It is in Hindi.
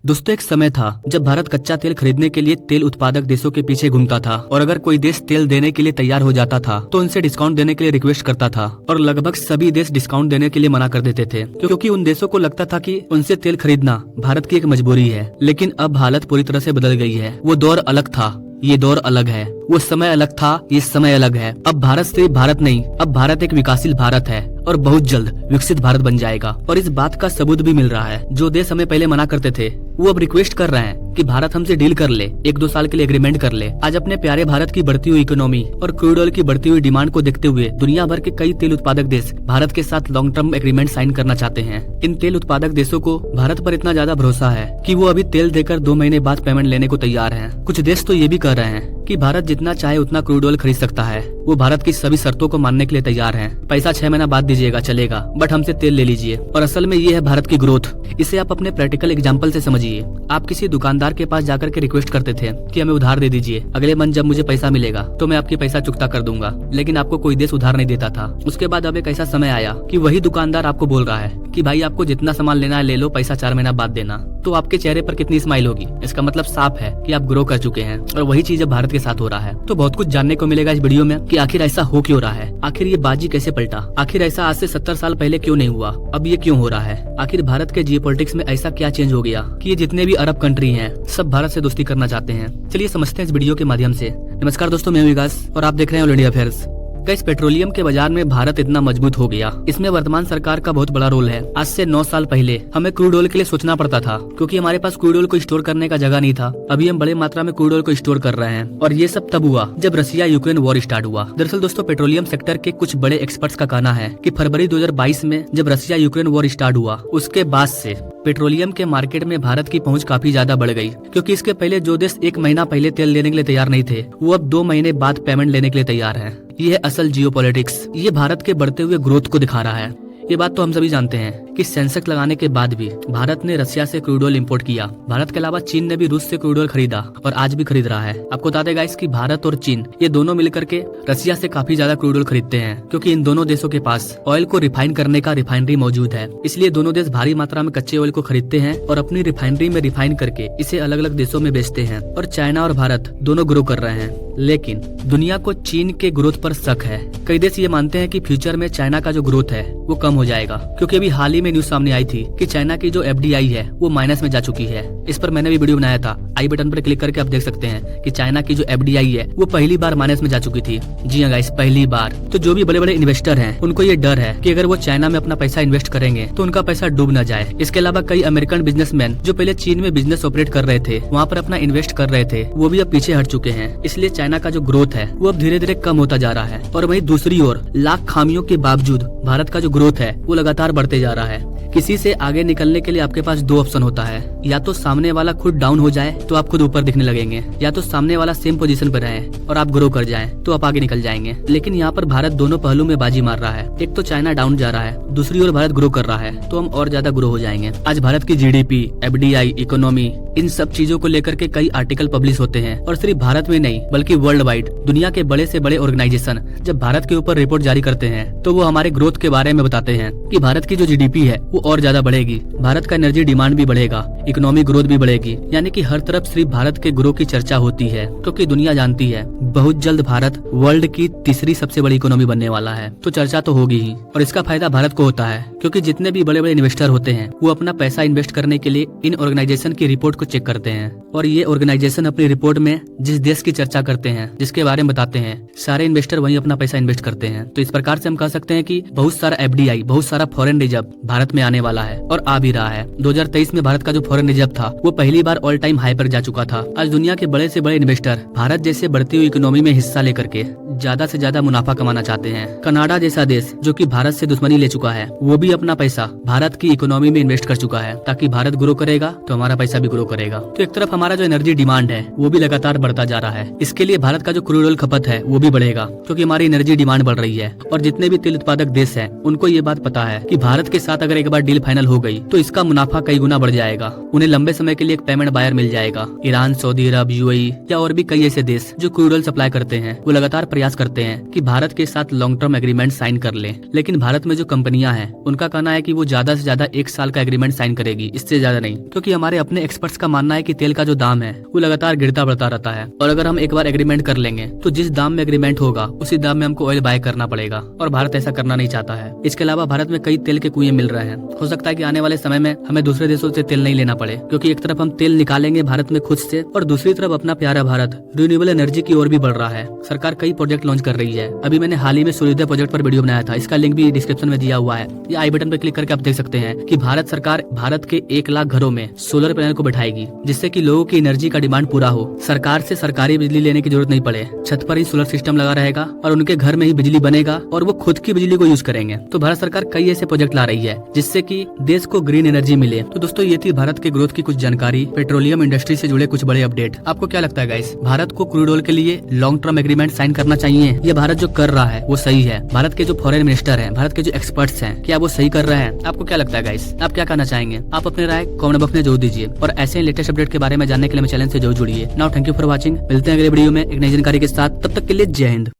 दोस्तों एक समय था जब भारत कच्चा तेल खरीदने के लिए तेल उत्पादक देशों के पीछे घूमता था और अगर कोई देश तेल देने के लिए तैयार हो जाता था तो उनसे डिस्काउंट देने के लिए रिक्वेस्ट करता था और लगभग सभी देश डिस्काउंट देने के लिए मना कर देते थे क्योंकि उन देशों को लगता था कि उनसे तेल खरीदना भारत की एक मजबूरी है। लेकिन अब हालत पूरी तरह से बदल गई है। वो दौर अलग था, ये दौर अलग है। वो समय अलग था, ये समय अलग है। अब भारत सिर्फ भारत नहीं, अब भारत एक विकासशील भारत है और बहुत जल्द विकसित भारत बन जाएगा। और इस बात का सबूत भी मिल रहा है। जो देश हमें पहले मना करते थे वो अब रिक्वेस्ट कर रहे हैं कि भारत हमसे डील कर ले, 1-2 साल के लिए एग्रीमेंट कर ले। आज अपने प्यारे भारत की बढ़ती हुई इकोनॉमी और क्रूड ऑयल की बढ़ती हुई डिमांड को देखते हुए दुनिया भर के कई तेल उत्पादक देश भारत के साथ लॉन्ग टर्म एग्रीमेंट साइन करना चाहते हैं। इन तेल उत्पादक देशों को भारत पर इतना ज्यादा भरोसा है कि वो अभी तेल देकर 2 महीने बाद पेमेंट लेने को तैयार हैं। कुछ देश तो ये भी कह रहे हैं कि भारत जितना चाहे उतना क्रूड ऑयल खरीद सकता है। वो भारत की सभी शर्तों को मानने के लिए तैयार हैं। पैसा 6 महीना बाद दीजिएगा चलेगा, बट हमसे तेल ले लीजिए। और असल में ये है भारत की ग्रोथ। इसे आप अपने प्रैक्टिकल एग्जांपल से समझिए। आप किसी दुकानदार के पास जाकर के रिक्वेस्ट करते थे कि हमें उधार दे दीजिए, अगले मंथ जब मुझे पैसा मिलेगा तो मैं आपकी पैसा चुकता कर दूंगा। लेकिन आपको कोई देश उधार नहीं देता था। उसके बाद अब एक ऐसा समय आया कि वही दुकानदार आपको बोल रहा है कि भाई आपको जितना सामान लेना है ले लो, पैसा 4 महीना बाद देना। तो आपके चेहरे पर कितनी स्माइल होगी। इसका मतलब साफ है कि आप ग्रो कर चुके हैं और वही चीज अब भारत के साथ हो रहा है। तो बहुत कुछ जानने को मिलेगा इस वीडियो में कि आखिर ऐसा हो क्यों रहा है, आखिर ये बाजी कैसे पलटा, आखिर ऐसा आज से 70 साल पहले क्यों नहीं हुआ, अब ये क्यों हो रहा है, आखिर भारत के जियोपॉलिटिक्स में ऐसा क्या चेंज हो गया कि ये जितने भी अरब कंट्री हैं सब भारत से दोस्ती करना चाहते हैं। चलिए समझते हैं इस वीडियो के माध्यम से। नमस्कार दोस्तों, मैं हूं विकास और आप देख रहे हैं all India affairs. Gas petroleum के बाजार में भारत इतना मजबूत हो गया, इसमें वर्तमान सरकार का बहुत बड़ा रोल है। आज से 9 साल पहले हमें क्रूड ऑयल के लिए सोचना पड़ता था क्योंकि हमारे पास क्रूड ऑयल को स्टोर करने का जगह नहीं था। अभी हम बड़े मात्रा में क्रूड ऑयल को स्टोर कर रहे हैं और ये सब तब हुआ जब रसिया यूक्रेन वॉर स्टार्ट हुआ। दरअसल दोस्तों पेट्रोलियम सेक्टर के कुछ बड़े एक्सपर्ट्स का कहना है कि फरवरी 2022 में जब रसिया यूक्रेन वॉर स्टार्ट हुआ उसके बाद से पेट्रोलियम के मार्केट में भारत की पहुंच काफी ज्यादा बढ़ गई। क्योंकि इसके पहले जो देश 1 महीना पहले तेल लेने के लिए तैयार नहीं थे वो अब 2 महीने बाद पेमेंट लेने के लिए तैयार हैं। ये है असल जियोपॉलिटिक्स। ये भारत के बढ़ते हुए ग्रोथ को दिखा रहा है। ये बात तो हम सभी जानते हैं कि सेंसेक्स लगाने के बाद भी भारत ने रसिया से क्रूड ऑयल इंपोर्ट किया। भारत के अलावा चीन ने भी रूस से क्रूड ऑयल खरीदा और आज भी खरीद रहा है। आपको बता देगा इसकी भारत और चीन ये दोनों मिलकर के रसिया से काफी ज्यादा क्रूड ऑयल खरीदते हैं क्योंकि इन दोनों देशों के पास ऑयल को रिफाइन करने का रिफाइनरी मौजूद है। इसलिए दोनों देश भारी मात्रा में कच्चे ऑयल को खरीदते हैं और अपनी रिफाइनरी में रिफाइन करके इसे अलग अलग देशों में बेचते हैं। और चाइना और भारत दोनों ग्रो कर रहे हैं। लेकिन दुनिया को चीन के ग्रोथ पर शक है। कई देश ये मानते हैं कि फ्यूचर में चाइना का जो ग्रोथ है वो कम हो जाएगा क्योंकि अभी हाल ही में न्यूज सामने आई थी कि चाइना की जो FDI है वो माइनस में जा चुकी है। इस पर मैंने भी वीडियो बनाया था, आई बटन पर क्लिक करके आप देख सकते हैं कि चाइना की जो FDI है वो पहली बार माइनस में जा चुकी थी। जी हाँ गाइस, पहली बार। तो जो भी बड़े बड़े इन्वेस्टर हैं उनको ये डर है कि अगर वो चाइना में अपना पैसा इन्वेस्ट करेंगे तो उनका पैसा डूब न जाए। इसके अलावा कई अमेरिकन बिजनेसमैन जो पहले चीन में बिजनेस ऑपरेट कर रहे थे, वहाँ पर अपना इन्वेस्ट कर रहे थे, वो भी अब पीछे हट चुके हैं। इसलिए चाइना का जो ग्रोथ है वो अब धीरे धीरे कम होता जा रहा है। और वहीं दूसरी ओर लाख खामियों के बावजूद भारत का जो ग्रोथ है वो लगातार बढ़ते जा रहा है। किसी से आगे निकलने के लिए आपके पास 2 ऑप्शन होता है, या तो सामने वाला खुद डाउन हो जाए तो आप खुद ऊपर दिखने लगेंगे, या तो सामने वाला सेम पोजीशन पर रहे और आप ग्रो कर जाएं तो आप आगे निकल जाएंगे। लेकिन यहाँ पर भारत दोनों पहलू में बाजी मार रहा है। एक तो चाइना डाउन जा रहा है, दूसरी ओर भारत ग्रो कर रहा है, तो हम और ज्यादा ग्रो हो जाएंगे। आज भारत की GDP, FDI, इकोनॉमी, इन सब चीजों को लेकर के कई आर्टिकल पब्लिश होते हैं और सिर्फ भारत में नहीं बल्कि वर्ल्ड वाइड दुनिया के बड़े से बड़े ऑर्गेनाइजेशन जब भारत के ऊपर रिपोर्ट जारी करते हैं तो वो हमारे ग्रोथ के बारे में बताते हैं कि भारत की जो GDP है वो और ज्यादा बढ़ेगी, भारत का एनर्जी डिमांड भी बढ़ेगा, इकोनॉमिक ग्रोथ भी बढ़ेगी। यानी कि हर तरफ सिर्फ भारत के ग्रो की चर्चा होती है क्योंकि दुनिया जानती है बहुत जल्द भारत वर्ल्ड की तीसरी सबसे बड़ी इकोनॉमी बनने वाला है। तो चर्चा तो होगी ही और इसका फायदा भारत को होता है क्योंकि जितने भी बड़े बड़े इन्वेस्टर होते हैं वो अपना पैसा इन्वेस्ट करने के लिए इन ऑर्गेनाइजेशन की रिपोर्ट को चेक करते हैं और ये ऑर्गेनाइजेशन अपनी रिपोर्ट में जिस देश की चर्चा करते हैं, जिसके बारे में बताते हैं, सारे इन्वेस्टर वहीं अपना पैसा इन्वेस्ट करते हैं। तो इस प्रकार से हम कह सकते हैं कि बहुत सारा FDI, बहुत सारा फॉरेन रिजर्व भारत में आने वाला है और आ भी रहा है। 2023 में भारत का जो फॉरेन रिजर्व था वो पहली बार ऑल टाइम हाई पर जा चुका था। आज दुनिया के बड़े से बड़े इन्वेस्टर भारत जैसे बढ़ती हुई इकोनॉमी में हिस्सा लेकर के ज्यादा से ज्यादा मुनाफा कमाना चाहते हैं। कनाडा जैसा देश जो कि भारत से दुश्मनी ले चुका है वो भी अपना पैसा भारत की इकोनॉमी में इन्वेस्ट कर चुका है ताकि भारत ग्रो करेगा तो हमारा पैसा भी ग्रो करेगा। तो एक तरफ हमारा जो एनर्जी डिमांड है वो भी लगातार बढ़ता जा रहा है। इसके लिए भारत का जो क्रूड ऑयल खपत है वो भी बढ़ेगा, क्योंकि हमारी एनर्जी डिमांड बढ़ रही है। और जितने भी तेल उत्पादक देश हैं उनको ये बात पता है कि भारत के साथ अगर एक बार डील फाइनल हो गई तो इसका मुनाफा कई गुना बढ़ जाएगा। उन्हें लंबे समय के लिए एक पेमेंट बायर मिल जाएगा। ईरान, सऊदी अरब, यूएई या और भी कई ऐसे देश जो क्रूड ऑयल सप्लाई करते हैं वो लगातार प्रयास करते हैं कि भारत के साथ लॉन्ग टर्म एग्रीमेंट साइन कर ले। लेकिन भारत में जो कंपनियां हैं उनका कहना है कि वो ज्यादा से ज्यादा 1 साल का एग्रीमेंट साइन करेगी, इससे ज्यादा नहीं। क्योंकि हमारे अपने एक्सपर्ट्स का मानना है कि तेल का जो दाम है वो लगातार गिरता बढ़ता रहता है, और अगर हम एक बार एग्रीमेंट कर लेंगे तो जिस दाम में एग्रीमेंट होगा उसी दाम में हमको ऑयल बाय करना पड़ेगा, और भारत ऐसा करना नहीं चाहता है। इसके अलावा भारत में कई तेल के कुएं मिल रहे हैं। हो सकता है कि आने वाले समय में हमें दूसरे देशों से तेल नहीं लेना पड़े, क्योंकि एक तरफ हम तेल निकालेंगे भारत में खुद से, और दूसरी तरफ अपना प्यारा भारत रिन्यूएबल एनर्जी की ओर भी बढ़ रहा है। सरकार कई प्रोजेक्ट लॉन्च कर रही है। अभी मैंने हाल ही में सूर्योदय प्रोजेक्ट पर वीडियो बनाया था, इसका लिंक भी डिस्क्रिप्शन में दिया हुआ है, या आई बटन पर क्लिक करके आप देख सकते हैं कि भारत सरकार भारत के 1 लाख घरों में सोलर पैनल को बैठाएगी, जिससे कि लोगों की एनर्जी का डिमांड पूरा हो। सरकार से सरकारी बिजली लेने की जरूरत नहीं पड़े, छत पर ही सोलर सिस्टम लगा रहेगा और उनके घर में ही बिजली बनेगा और वो खुद की बिजली को यूज करेंगे। तो भारत सरकार कई ऐसे प्रोजेक्ट ला रही है जिससे कि देश को ग्रीन एनर्जी मिले। तो दोस्तों ये थी भारत के ग्रोथ की कुछ जानकारी, पेट्रोलियम इंडस्ट्री से जुड़े कुछ बड़े अपडेट। आपको क्या लगता है गाइस, भारत को क्रूड ऑयल के लिए लॉन्ग टर्म एग्रीमेंट साइन करना चाहिए, या भारत जो कर रहा है वो सही है? भारत के जो फॉरेन मिनिस्टर हैं, भारत के जो एक्सपर्ट्स हैं, क्या वो सही कर रहे हैं? आपको क्या लगता है गाइस, आप क्या कहना चाहेंगे? आप अपने राय कमेंट बॉक्स में जरूर दीजिए, और ऐसे लेटेस्ट अपडेट के बारे में जानने के लिए मेरे चैनल से जरूर जुड़िए। Now thank you for watching. मिलते हैं अगले वीडियो में एक नई जानकारी के साथ, तब तक के लिए जय हिंद।